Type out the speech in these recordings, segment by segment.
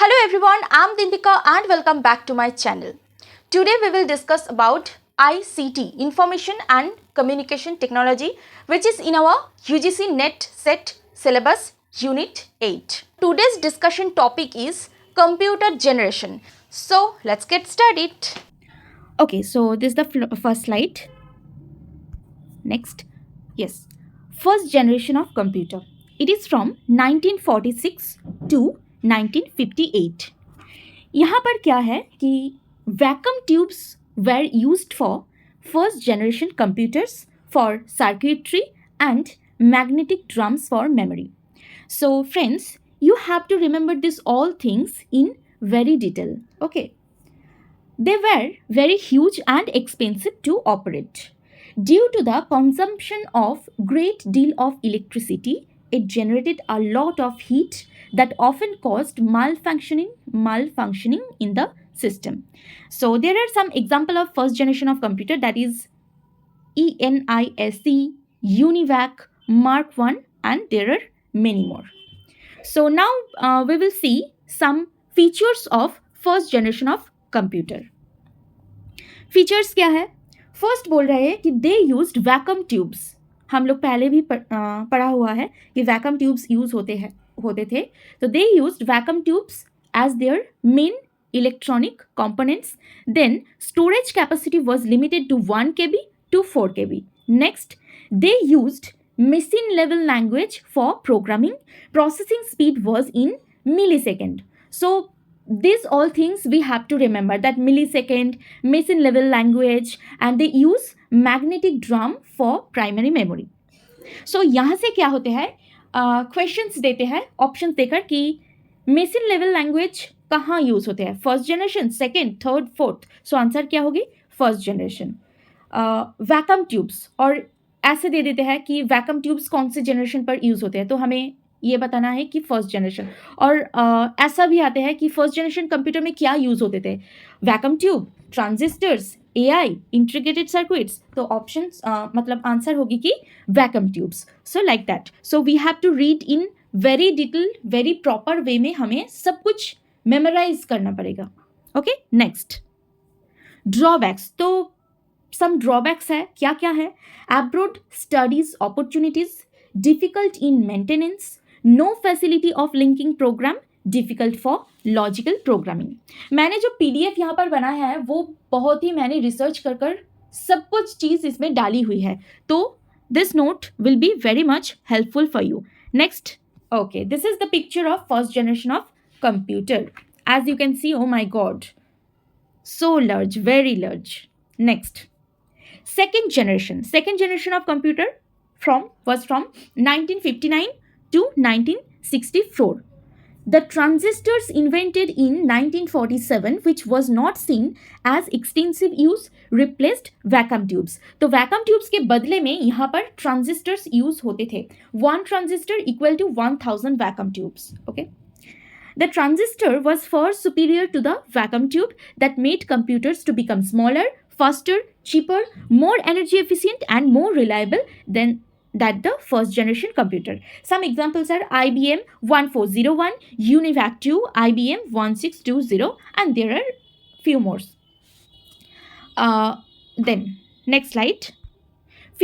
Hello everyone, I'm Dindika and welcome back to my channel. Today we will discuss about ICT, Information and Communication Technology, which is in our UGC NET Set syllabus Unit 8. Today's discussion topic is computer generation. So let's get started. Okay, so this is the first slide. Next. Yes. First generation of computer. It is from 1946 to 1958. यहाँ पर क्या है कि vacuum tubes where used for first generation computers for circuitry and magnetic drums for memory. So friends, you have to remember this all things in very detail. Okay. They were very huge and expensive to operate. Due to the consumption of great deal of electricity, it generated a lot of heat that often caused malfunctioning in the system. So there are some example of first generation of computer, that is ENISC, UNIVAC, Mark 1, and there are many more. So now we will see some features of first generation of computer. Features क्या है? First बोल रहे हैं कि दे used vacuum tubes. हम लोग पहले भी पढ़ा हुआ है कि वैक्यूम ट्यूब्स यूज होते थे. तो they used vacuum tubes as their main electronic components. Then storage capacity was limited to 1 KB to 4 KB. Next, they used machine level language for programming. Processing speed was in millisecond. So these all things we have to remember, that millisecond, machine level language, and they use magnetic drum for primary memory. So यहाँ से क्या होते हैं, questions देते हैं options देकर कि machine level language कहाँ यूज होते हैं, first generation, second, third, fourth. So answer क्या होगी, फर्स्ट जनरेशन. वैक्यूम ट्यूब्स, और ऐसे दे देते हैं कि वैक्यूम ट्यूब्स कौन से जनरेशन पर यूज होते हैं, तो हमें ये बताना है कि फर्स्ट जनरेशन. और ऐसा भी आते हैं कि फर्स्ट जनरेशन कंप्यूटर में क्या यूज होते थे, vacuum tube, transistors, AI, integrated circuits. तो ऑप्शन मतलब आंसर होगी कि vacuum tubes. So like that. So we have to read in very detail, very proper way में हमें सब कुछ मेमोराइज करना पड़ेगा. ओके. Next, drawbacks. तो सम ड्रॉबैक्स है, क्या क्या है? Abroad studies opportunities, difficult in maintenance, no facility of linking program, difficult for logical programming. मैंने जो PDF यहाँ पर बनाया है वो बहुत ही मैंने रिसर्च कर सब कुछ चीज़ इसमें डाली हुई है. तो this note will be very much helpful for you. Next. Okay, this is the picture of first generation of computer. As you can see, oh my god, so large, very large. Next, second generation of computer was from 1959 to 1964. The transistors invented in 1947, which was not seen as extensive use, replaced vacuum tubes. तो vacuum tubes के बदले में यहाँ पर transistors use होते थे. 1 transistor equal to 1000 vacuum tubes. Okay. The transistor was far superior to the vacuum tube that made computers to become smaller, faster, cheaper, more energy efficient, and more reliable than the first generation computer. Some examples are IBM 1401, UNIVAC 2, IBM 1620, and there are few more. Then next slide.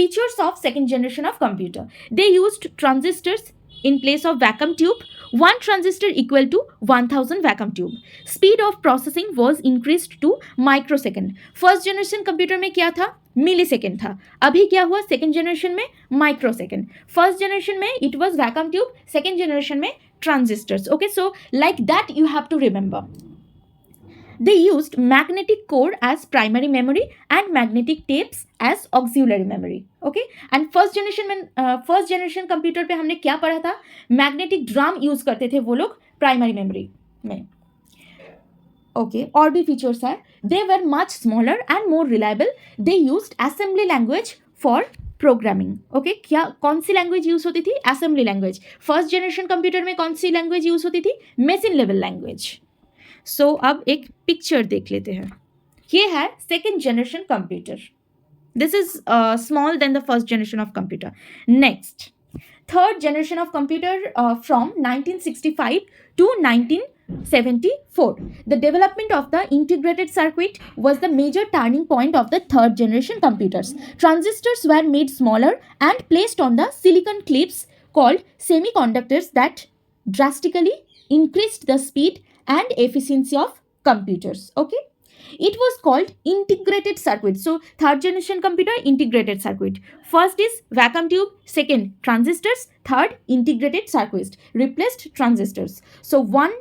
Features of second generation of computer. They used transistors in place of vacuum tube. 1 transistor equal to 1000 vacuum tube. Speed of processing was increased to microsecond. First generation computer में क्या था, millisecond था. अभी क्या हुआ second generation में, microsecond. First generation में it was vacuum tube, second generation में transistors. Okay, so like that you have to remember. They used magnetic core as primary memory and magnetic tapes as auxiliary memory. Okay, and first generation computer पे हमने क्या पढ़ा था, magnetic drum use करते थे वो लोग प्राइमरी मेमोरी में. ओके, और भी फीचर्स है. They were much smaller and more reliable. They used assembly language for programming. Okay, क्या कौन सी लैंग्वेज यूज होती थी, assembly language. First generation computer में कौन सी लैंग्वेज यूज होती थी, मशीन लेवल लैंग्वेज. सो अब एक पिक्चर देख लेते हैं. ये है second generation computer. This is small then the first generation of computer. Next, third generation of computer from 1965 to 19 1974. The development of the integrated circuit was the major turning point of the third generation computers. Transistors were made smaller and placed on the silicon clips called semiconductors that drastically increased the speed and efficiency of computers. Okay, it was called integrated circuit. So third generation computer, integrated circuit. First is vacuum tube, second transistors, third integrated circuit, replaced transistors. So one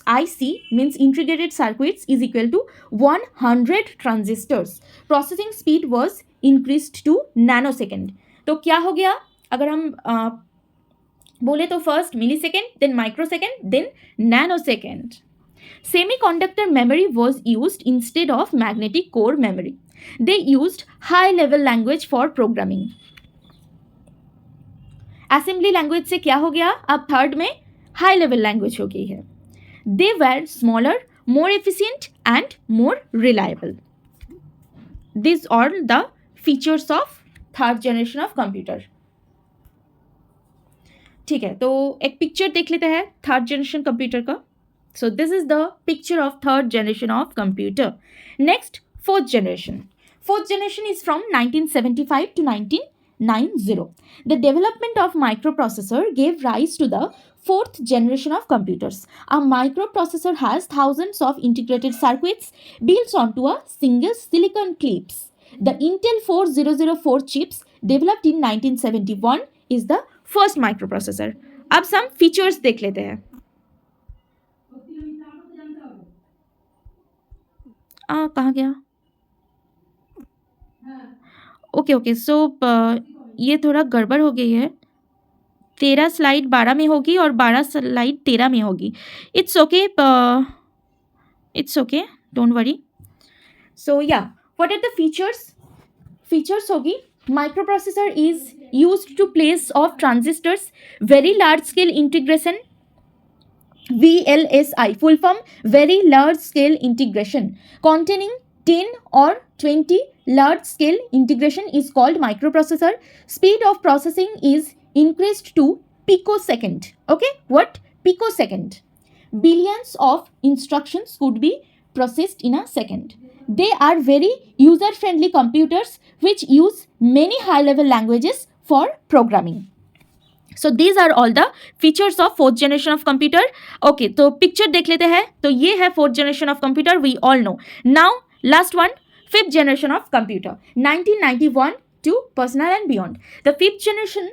IC means integrated circuits is equal to 100 transistors. Processing speed was increased to nanosecond. तो क्या हो गया अगर हम बोले तो first millisecond, then microsecond, then nanosecond. Semiconductor memory was used instead of magnetic core memory. They used high level language for programming. Assembly language से क्या हो गया, अब थर्ड में high level language हो गई है. They were smaller, more efficient and more reliable. These are the features of third generation of computer. ठीक है, तो एक पिक्चर देख लेते हैं थर्ड जनरेशन कंप्यूटर का. So this is the picture of third generation of computer. Next, fourth generation. Fourth generation is from 1975 to 1990. The development of microprocessor gave rise to the fourth generation of computers. A microprocessor has thousands of integrated circuits built onto a single silicon clips. The Intel 4004 chips developed in 1971 is the first microprocessor. अब some features देख लेते हैं. कहाँ गया? Okay so ये थोड़ा गड़बड़ हो गई है. 13 स्लाइड 12 में होगी और 12 स्लाइड 13 में होगी. It's okay, don't worry. So yeah, what are the features होगी. Microprocessor is used to place of transistors, very large scale integration, VLSI, full form very large scale integration, containing 10 or 20 large scale integration is called microprocessor. Speed of processing is increased to picosecond. Okay, what? Picosecond. Billions of instructions could be processed in a second. They are very user friendly computers which use many high level languages for programming. So these are all the features of fourth generation of computer. Okay, तो picture देख लेते हैं. तो ये है fourth generation of computer, we all know. Now last one, fifth generation of computer, 1991 to personal and beyond. The fifth generation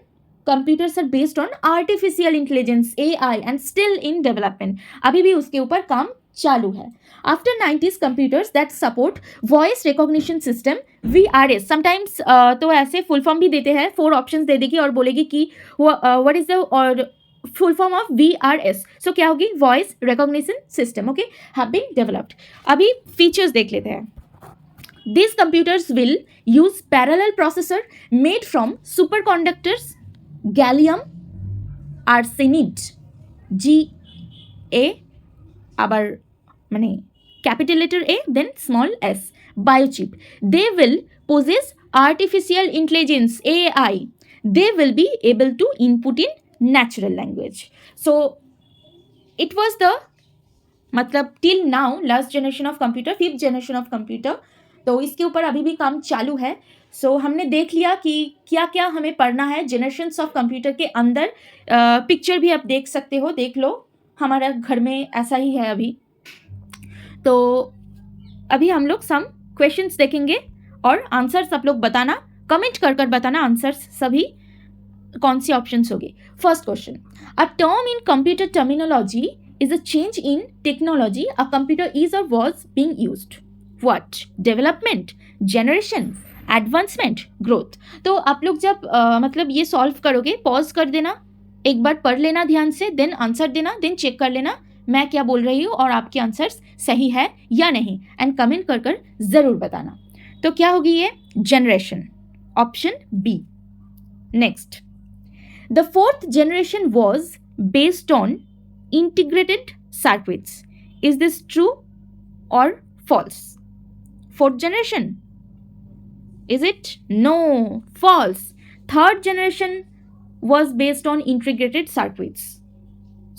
computers are based on artificial intelligence, AI, and still in development. अभी भी उसके ऊपर काम चालू है. After 90s computers that support voice recognition system, VRS, sometimes तो ऐसे full form भी देते हैं, 4 options दे देगी और बोलेगी कि what is the और full form of VRS. So क्या होगी? Voice recognition system. Okay, have been developed. अभी features देख लेते हैं. These computers will use parallel processor made from superconductors, gallium arsenide, GA, আবার মানে capital letter A, then small s, biochip. They will possess artificial intelligence, AI. They will be able to input in natural language. So it was the मतलब till now last generation of computer, fifth generation of computer. तो इसके ऊपर अभी भी काम चालू है. सो हमने देख लिया कि क्या क्या हमें पढ़ना है जनरेशन्स ऑफ कंप्यूटर के अंदर. पिक्चर भी आप देख सकते हो, देख लो, हमारा घर में ऐसा ही है अभी. तो अभी हम लोग सम क्वेश्चंस देखेंगे और आंसर्स आप लोग बताना, कमेंट कर कर बताना आंसर्स सभी कौन सी ऑप्शंस होगी. First question, a term in computer terminology is a change in technology a computer is or was being used. What? Development, generation, advancement, growth. तो आप लोग जब मतलब ये सॉल्व करोगे, पॉज कर देना, एक बार पढ़ लेना ध्यान से, देन आंसर देना, देन चेक कर लेना मैं क्या बोल रही हूँ और आपके आंसर्स सही है या नहीं, एंड कमेंट कर कर ज़रूर बताना. तो क्या होगी ये? Generation, option B. Next, the fourth generation was based on integrated circuits. Is this true or false? Fourth generation, is it? No, false. Third generation was based on integrated circuits.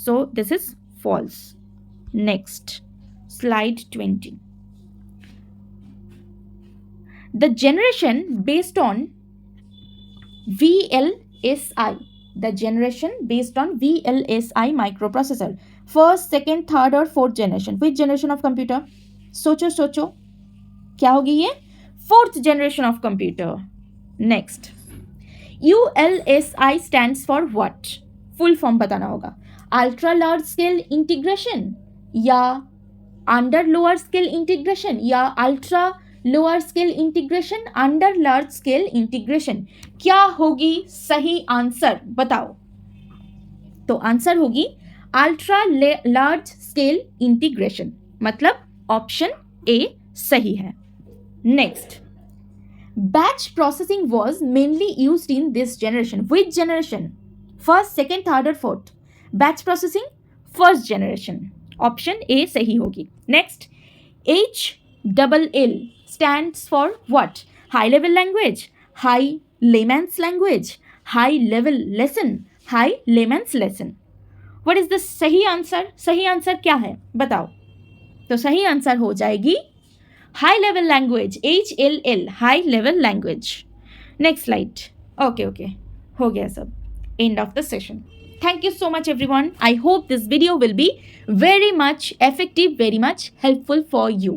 So this is false. Next, slide 20. The generation based on VLSI. The generation based on VLSI microprocessor. First, second, third और fourth generation. Which generation of computer? सोचो सोचो क्या होगी ये? Fourth generation of computer. Next. ULSI stands for what? Full form बताना होगा. Ultra large scale integration या under lower scale integration या ultra lower scale integration under large scale integration. क्या होगी सही आंसर बताओ. तो आंसर होगी अल्ट्रा लार्ज स्केल इंटीग्रेशन, मतलब ऑप्शन ए सही है. Next, batch processing was mainly used in this generation. Which generation? First, second, third और fourth. Batch processing first generation. Option A सही होगी. Next, HLL stands for what? High level language, high layman's language, high level lesson, high layman's lesson. What is the सही answer? सही answer क्या है बताओ. तो सही आंसर हो जाएगी high level language, HLL, high level language. Next slide. Okay हो गया सब. End of the session. Thank you so much everyone. I hope this video will be very much effective, very much helpful for you.